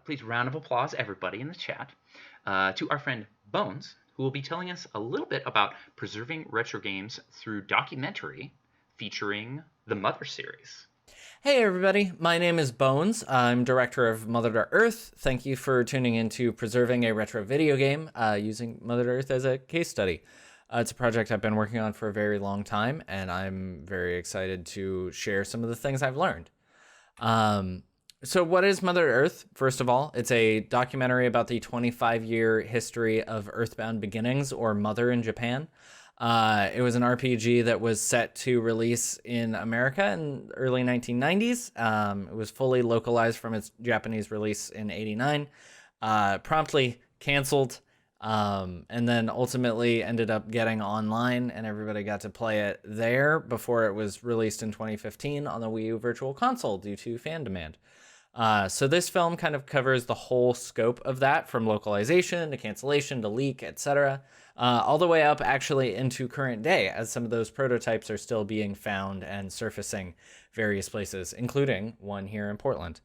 Please round of applause, everybody in the chat, to our friend Bones, who will be telling us a little bit about preserving retro games through documentary featuring the Mother series. Hey everybody, my name is Bones. I'm director of Mother to Earth. Thank you for tuning into Preserving a Retro Video Game using Mother to Earth as a case study. It's a project I've been working on for a very long time, and I'm very excited to share some of the things I've learned. So what is Mother Earth? First of all, it's a documentary about the 25-year history of Earthbound Beginnings, or Mother in Japan. It was an RPG that was set to release in America in the early 1990s. It was fully localized from its Japanese release in '89, promptly canceled, and then ultimately ended up getting online, and everybody got to play it there before it was released in 2015 on the Wii U Virtual Console due to fan demand. So this film kind of covers the whole scope of that, from localization to cancellation to leak, etc., all the way up actually into current day, as some of those prototypes are still being found and surfacing various places, including one here in Portland.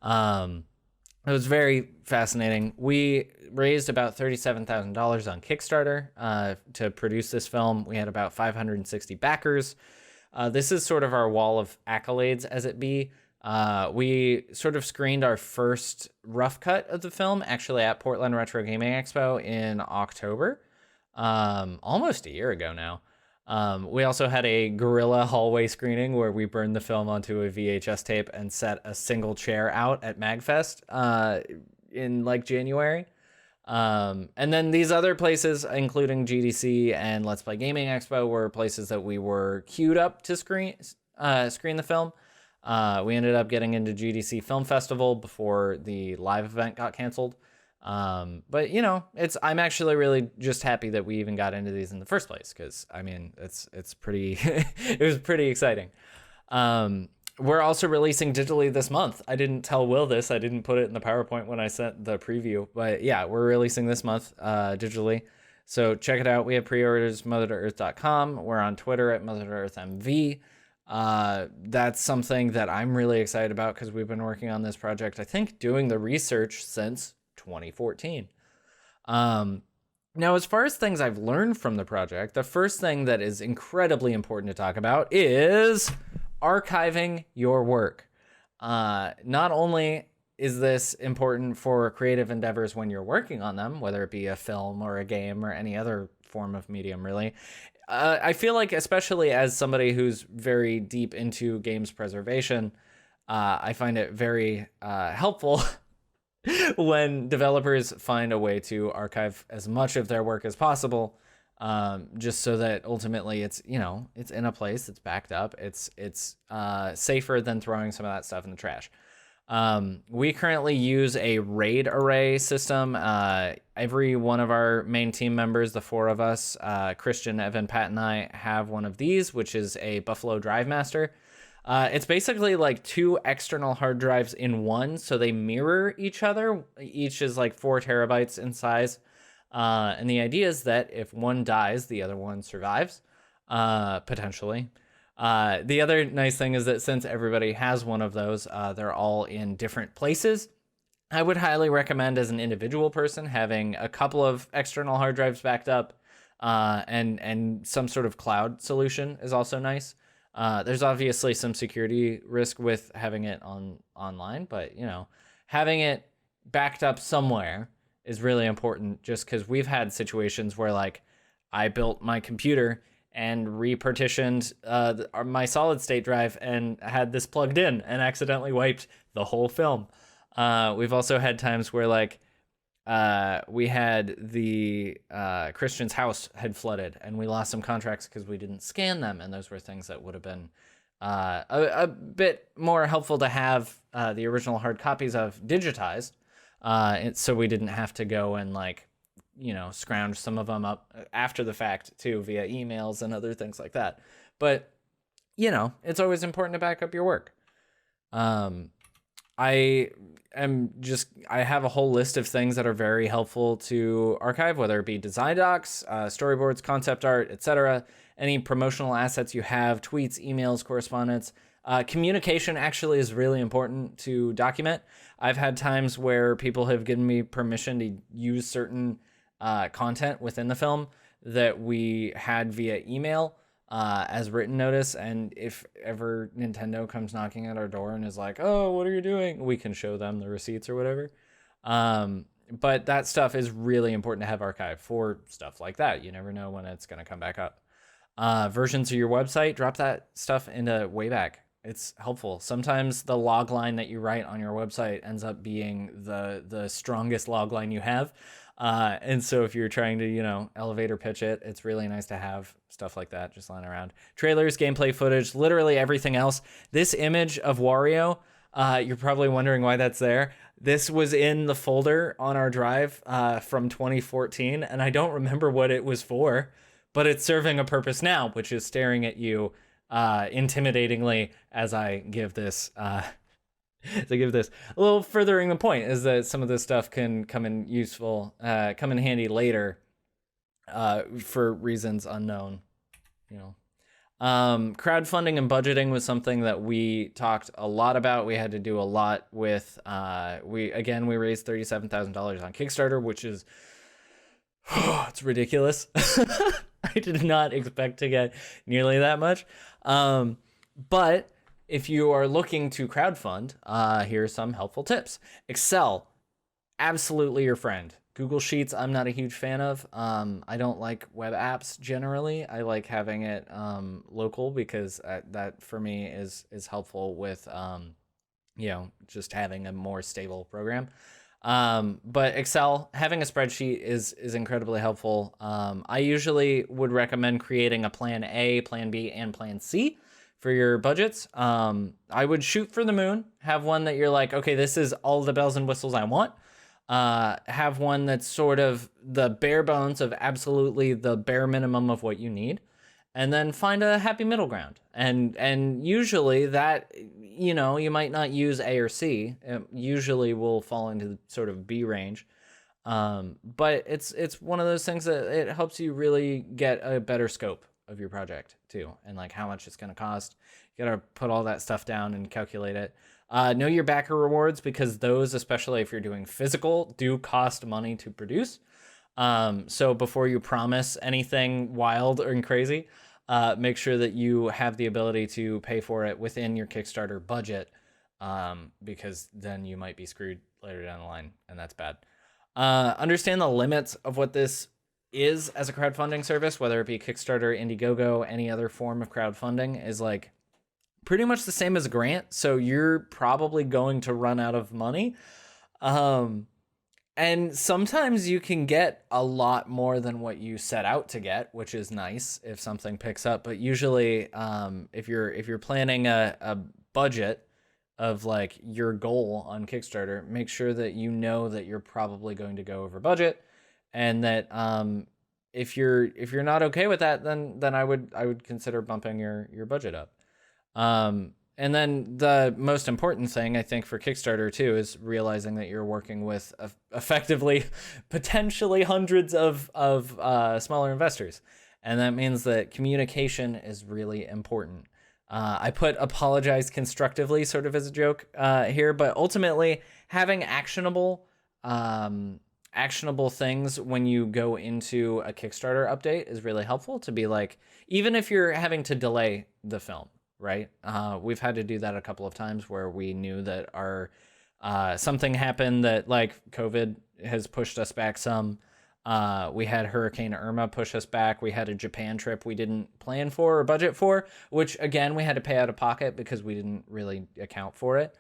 It was very fascinating. We raised about $37,000 on Kickstarter to produce this film. We had about 560 backers. This is sort of our wall of accolades, as it be. We sort of screened our first rough cut of the film actually at Portland Retro Gaming Expo in October, almost a year ago now. We also had a guerrilla hallway screening where we burned the film onto a VHS tape and set a single chair out at MagFest in like January. And then these other places, including GDC and Let's Play Gaming Expo, were places that we were queued up to screen the film. We ended up getting into GDC Film Festival before the live event got canceled. But you know, I'm actually really just happy that we even got into these in the first place, because I mean, it's pretty it was pretty exciting. We're also releasing digitally this month. I didn't tell Will this. I didn't put it in the PowerPoint when I sent the preview, but yeah, we're releasing this month digitally. So check it out. We have pre-orders mothertooearth.com. We're on Twitter at mothertooearthmv. That's something that I'm really excited about, because we've been working on this project, I think, doing the research since 2014. Now, as far as things I've learned from the project, the first thing that is incredibly important to talk about is archiving your work. Not only is this important for creative endeavors when you're working on them, whether it be a film or a game or any other form of medium, really. I feel like, especially as somebody who's very deep into games preservation, I find it very helpful when developers find a way to archive as much of their work as possible, just so that ultimately it's in a place, it's backed up, it's safer than throwing some of that stuff in the trash. We currently use a RAID array system. Every one of our main team members, the four of us, Christian, Evan, Pat, and I, have one of these, which is a Buffalo Drive Master. It's basically like two external hard drives in one, so they mirror each other. Each is like 4 terabytes in size. And the idea is that if one dies, the other one survives, potentially. The other nice thing is that since everybody has one of those, they're all in different places. I would highly recommend, as an individual person, having a couple of external hard drives backed up, and some sort of cloud solution is also nice. There's obviously some security risk with having it online, but having it backed up somewhere is really important, just because we've had situations where, like, I built my computer and repartitioned my solid state drive and had this plugged in and accidentally wiped the whole film. We've also had times where, like, we had the Christian's house had flooded and we lost some contracts because we didn't scan them, and those were things that would have been a bit more helpful to have the original hard copies of digitized, so we didn't have to go and, like, scrounge some of them up after the fact too, via emails and other things like that. But it's always important to back up your work. I have a whole list of things that are very helpful to archive, whether it be design docs, storyboards, concept art, etc. Any promotional assets you have, tweets, emails, correspondence. Communication actually is really important to document. I've had times where people have given me permission to use certain content within the film that we had via email as written notice. And if ever Nintendo comes knocking at our door and is like, oh, what are you doing? We can show them the receipts or whatever. But that stuff is really important to have archived for stuff like that. You never know when it's going to come back up. Versions of your website, drop that stuff into Wayback. It's helpful. Sometimes the log line that you write on your website ends up being the strongest log line you have. And so if you're trying to, elevator pitch it, it's really nice to have stuff like that just lying around. Trailers, gameplay footage, literally everything else. This image of Wario, you're probably wondering why that's there. This was in the folder on our drive from 2014, and I don't remember what it was for, but it's serving a purpose now, which is staring at you intimidatingly as I give this a little furthering the point is that some of this stuff can come in handy later for reasons unknown. Crowdfunding and budgeting was something that we talked a lot about. We had to do a lot with we raised $37,000 on Kickstarter, which is it's ridiculous. I did not expect to get nearly that much. But if you are looking to crowdfund, here are some helpful tips. Excel, absolutely your friend. Google Sheets, I'm not a huge fan of. I don't like web apps generally. I like having it local because that for me is helpful with just having a more stable program. But Excel, having a spreadsheet is incredibly helpful. I usually would recommend creating a plan A, plan B, and plan C for your budgets. I would shoot for the moon, have one that you're like, okay, this is all the bells and whistles I want. Have one that's sort of the bare bones of absolutely the bare minimum of what you need. And then find a happy middle ground. And usually that, you might not use A or C. It usually will fall into the sort of B range. But it's one of those things that it helps you really get a better scope of your project too. And like how much it's going to cost. You got to put all that stuff down and calculate it. Know your backer rewards because those, especially if you're doing physical, do cost money to produce. So before you promise anything wild or crazy, make sure that you have the ability to pay for it within your Kickstarter budget, because then you might be screwed later down the line, and that's bad. Understand the limits of what this is as a crowdfunding service, whether it be Kickstarter, Indiegogo, any other form of crowdfunding, is like pretty much the same as a grant. So you're probably going to run out of money. And sometimes you can get a lot more than what you set out to get, which is nice if something picks up. But usually, if you're planning a budget of like your goal on Kickstarter, make sure that you know that you're probably going to go over budget, and that if you're not okay with that, then I would consider bumping your budget up. And then the most important thing, I think, for Kickstarter, too, is realizing that you're working with effectively potentially hundreds of smaller investors. And that means that communication is really important. I put apologize constructively sort of as a joke here, but ultimately having actionable things when you go into a Kickstarter update is really helpful to be like, even if you're having to delay the film. Right. We've had to do that a couple of times where we knew that our something happened that like COVID has pushed us back some. We had Hurricane Irma push us back. We had a Japan trip we didn't plan for or budget for, which again, we had to pay out of pocket because we didn't really account for it.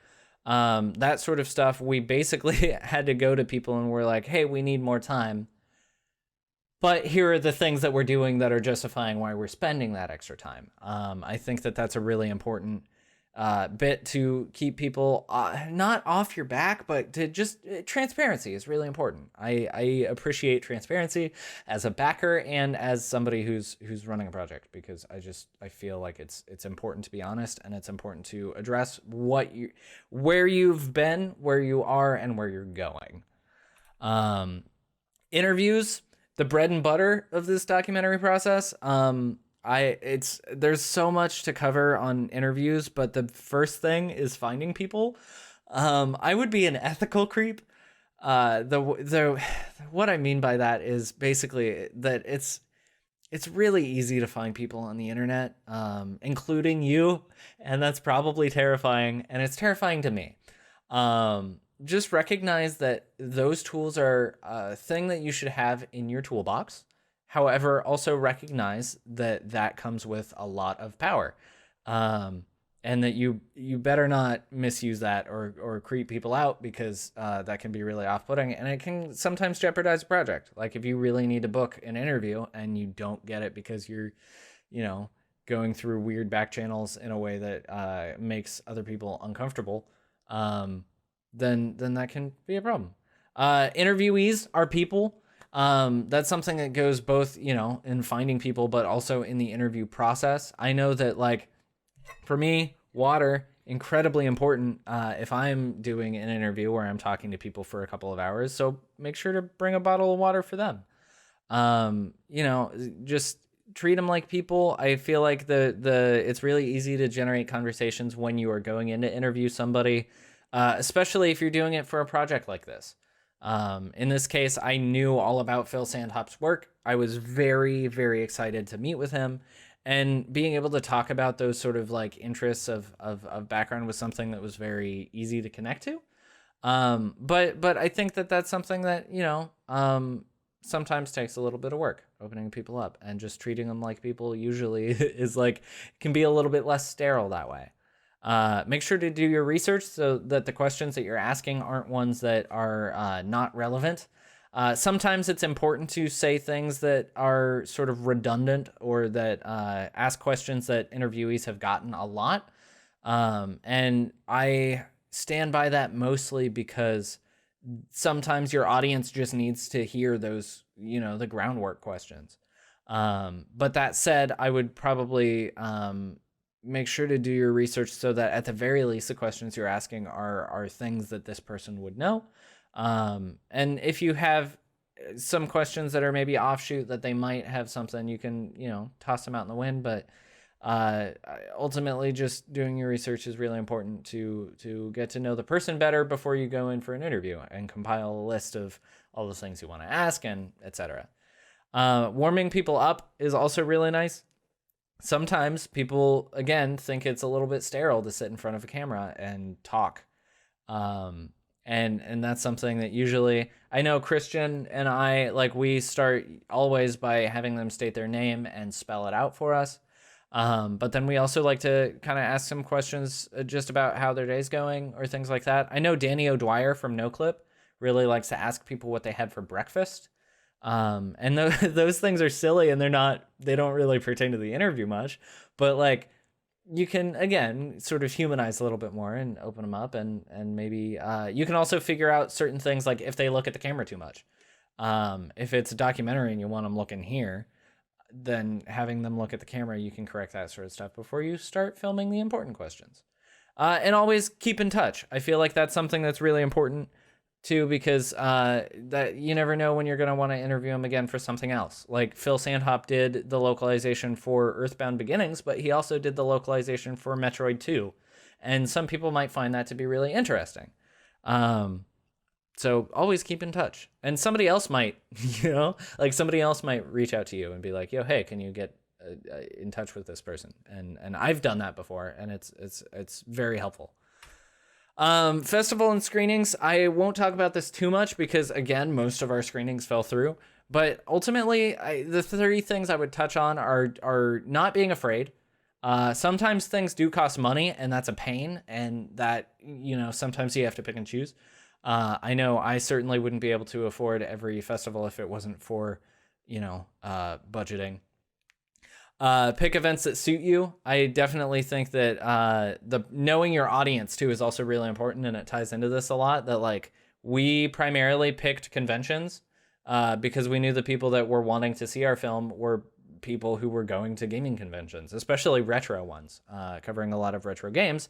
That sort of stuff. We basically had to go to people and we're like, hey, we need more time. But here are the things that we're doing that are justifying why we're spending that extra time. I think that that's a really important bit to keep people not off your back, but to just transparency is really important. I appreciate transparency as a backer and as somebody who's running a project, because I feel like it's important to be honest, and it's important to address where you've been, where you are, and where you're going. Interviews. The bread and butter of this documentary process. There's so much to cover on interviews, but the first thing is finding people. I would be an ethical creep. The what I mean by that is basically that it's really easy to find people on the internet, including you, and that's probably terrifying, and it's terrifying to me. Just recognize that those tools are a thing that you should have in your toolbox. However, also recognize that that comes with a lot of power, and that you better not misuse that or creep people out, because that can be really off-putting, and it can sometimes jeopardize a project. Like if you really need to book an interview and you don't get it because you're, going through weird back channels in a way that makes other people uncomfortable, then that can be a problem. Interviewees are people. That's something that goes both, in finding people, but also in the interview process. I know that, like, for me, water, incredibly important if I'm doing an interview where I'm talking to people for a couple of hours. So make sure to bring a bottle of water for them. Just treat them like people. I feel like it's really easy to generate conversations when you are going in to interview somebody, especially if you're doing it for a project like this. In this case, I knew all about Phil Sandhop's work. I was very, very excited to meet with him, and being able to talk about those sort of like interests of background was something that was very easy to connect to. But I think that that's something that, sometimes takes a little bit of work, opening people up, and just treating them like people usually is like, can be a little bit less sterile that way. Make sure to do your research so that the questions that you're asking aren't ones that are not relevant. Sometimes it's important to say things that are sort of redundant, or that ask questions that interviewees have gotten a lot. And I stand by that mostly because sometimes your audience just needs to hear those, the groundwork questions. But that said, I would probably make sure to do your research so that at the very least the questions you're asking are things that this person would know. And if you have some questions that are maybe offshoot that they might have something, you can, toss them out in the wind. But ultimately, just doing your research is really important to get to know the person better before you go in for an interview, and compile a list of all the things you want to ask, and etc. Warming people up is also really nice. Sometimes people, again, think it's a little bit sterile to sit in front of a camera and talk. And that's something that usually, I know Christian and I, like, we start always by having them state their name and spell it out for us. But then we also like to kind of ask some questions just about how their day's going or things like that. I know Danny O'Dwyer from NoClip really likes to ask people what they had for breakfast. And those things are silly, and they don't really pertain to the interview much, but like, you can, again, sort of humanize a little bit more and open them up, and maybe you can also figure out certain things, like if they look at the camera too much. If it's a documentary and you want them looking here, then having them look at the camera, you can correct that sort of stuff before you start filming the important questions. And always keep in touch. I feel like that's something that's really important too, because that you never know when you're going to want to interview him again for something else. Like Phil Sandhop did the localization for Earthbound Beginnings, but he also did the localization for Metroid 2. And some people might find that to be really interesting. So always keep in touch. And somebody else might, somebody else might reach out to you and be like, yo, hey, can you get in touch with this person? And I've done that before, and it's very helpful. Festival and screenings, I won't talk about this too much because, again, most of our screenings fell through. But ultimately, the three things I would touch on are not being afraid. Sometimes things do cost money, and that's a pain, and that, sometimes you have to pick and choose. I know I certainly wouldn't be able to afford every festival if it wasn't for, budgeting. Pick events that suit you. I definitely think that the knowing your audience too is also really important, and it ties into this a lot. That, like, we primarily picked conventions because we knew the people that were wanting to see our film were people who were going to gaming conventions, especially retro ones, covering a lot of retro games.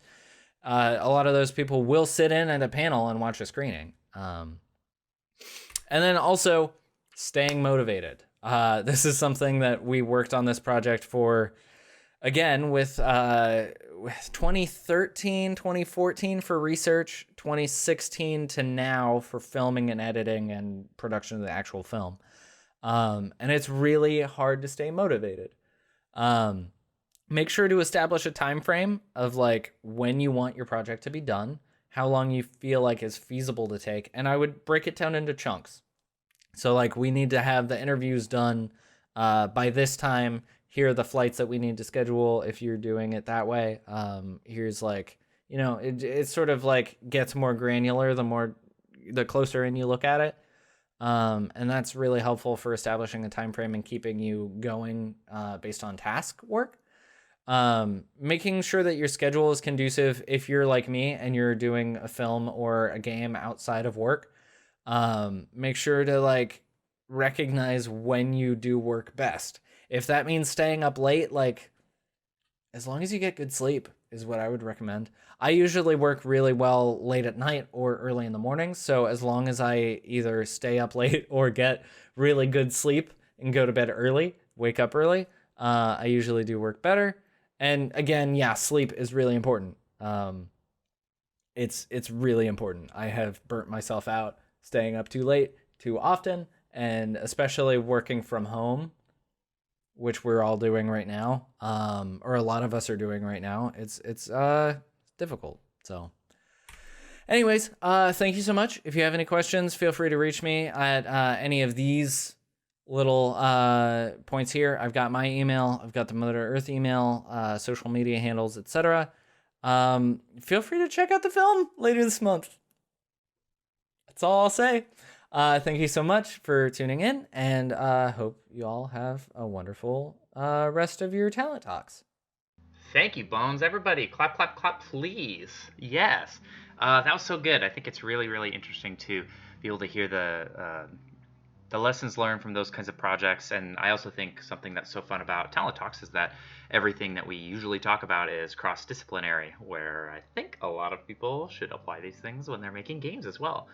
A lot of those people will sit in at a panel and watch a screening. And then also staying motivated. This is something that we worked on this project for, again, with 2013, 2014 for research, 2016 to now for filming and editing and production of the actual film. And it's really hard to stay motivated. Um, Make sure to establish a time frame of like when you want your project to be done, how long you feel like is feasible to take, and I would break it down into chunks. So like we need to have the interviews done by this time. Here are the flights that we need to schedule if you're doing it that way. Here's like, it sort of like gets more granular the closer in you look at it. And that's really helpful for establishing a time frame and keeping you going based on task work. Making sure that your schedule is conducive if you're like me and you're doing a film or a game outside of work. Make sure to like recognize when you do work best. If that means staying up late, like as long as you get good sleep is what I would recommend. I usually work really well late at night or early in the morning, so as long as I either stay up late or get really good sleep and go to bed early, wake up early, I usually do work better. And again, yeah, sleep is really important. It's really important. I have burnt myself out staying up too late too often, and especially working from home, which we're all doing right now, or a lot of us are doing right now. It's difficult. So, anyways, thank you so much. If you have any questions, feel free to reach me at any of these little points here. I've got my email, I've got the Mother Earth email, social media handles, etc. Feel free to check out the film later this month. That's all I'll say. Thank you so much for tuning in, and hope you all have a wonderful rest of your talent talks. Thank you, Bones. Everybody, clap, clap, clap, please. Yes. That was so good. I think it's really, really interesting to be able to hear the lessons learned from those kinds of projects. And I also think something that's so fun about Talent Talks is that everything that we usually talk about is cross-disciplinary, where I think a lot of people should apply these things when they're making games as well.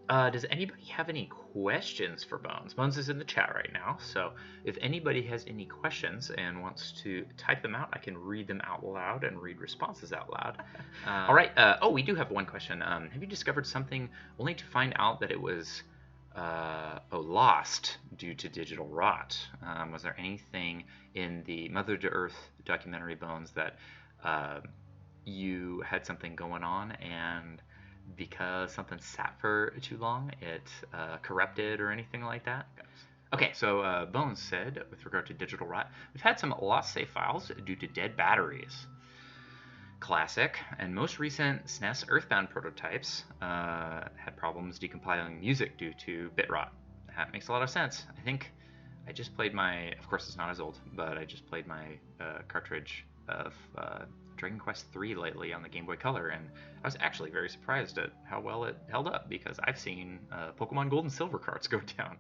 Does anybody have any questions for Bones? Bones is in the chat right now, so if anybody has any questions and wants to type them out, I can read them out loud and read responses out loud. All right. We do have one question. Have you discovered something only to find out that it was lost due to digital rot? Was there anything in the Mother to Earth documentary, Bones, that you had something going on and because something sat for too long, it corrupted or anything like that? Okay, so Bones said, with regard to digital rot, we've had some lost save files due to dead batteries. Classic. And most recent SNES Earthbound prototypes had problems decompiling music due to bit rot. That makes a lot of sense. I think I just played of course it's not as old, but I just played my cartridge of Dragon Quest III lately on the Game Boy Color, and I was actually very surprised at how well it held up, because I've seen Pokemon Gold and Silver carts go down.